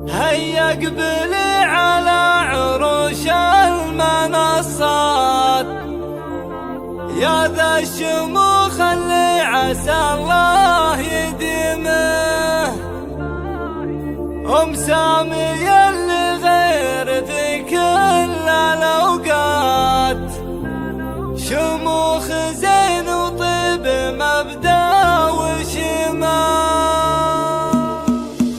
هيا اقبلي على عروش المنصات يا ذا الشموخ اللي عسى الله يديمه. أم سامية اللي غير ذي كل الأوقات شموخ زين وطيب مبدأ وشمال.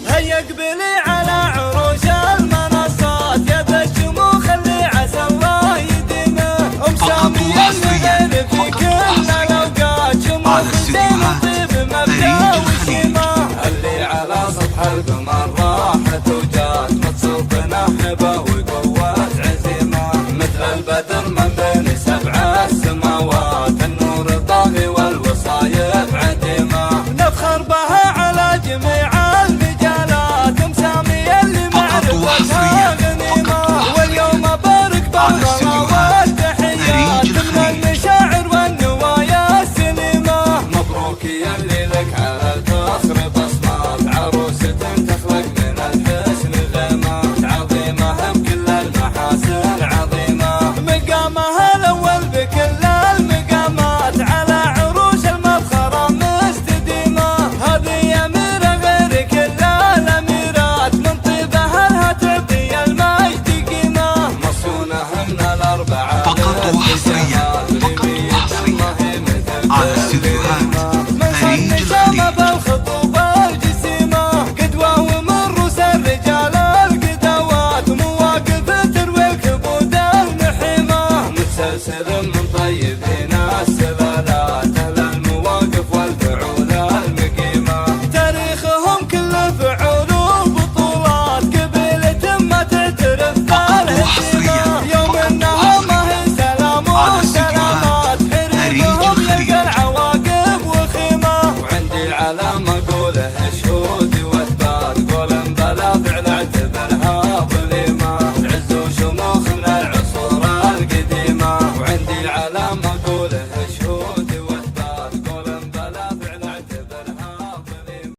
هيا اقبلي على عروش المنصات يا ذا الشموخ اللي عسى الله يديمه. أم سامية اللي غير في كل الأوقات شموخ زين وطيب مبدأ وشمال. اللي على سطح القمر راحت وجات متصوفنا هبة وقوة عزيمة مثل البدر من بين سبع السماوات النور الطاغي والوصايف عديمة. نفخر بها على جميع المجالات أم سامية اللي معرفتها غنيمة. واليوم بارك بالغلا والتحيات من المشاعر والنوايا السليمة. مبروك يا اللي لك على الفخر بصمات عروسة تخلق من الحسن غيمة عظيمة بكل المحاسن عظيمة. مقامها الأول بكل المقامات على عروش المفخرة مستديمة. هذه أميرة غير كل الأميرات من طيبها لها تعطي المجد قيمة. مصونة من الأربعة فقط وحصريا على استديوهات فريج الخليج. بالخطوبة الجسيمة قدوة ومن رؤوس الرجال القدوات ومواقف تروي الكبود المحيمة. متسلسل من طيبين السلالات أهل المواقف والفعول المقيمة. تاريخهم كله فعول وبطولات قبيلة ما تعترف بالهزيمة. يوم انها ما هي سلام وسلامات حريقهم يلقى العواقب وخيمة. وعندي العلام اقوله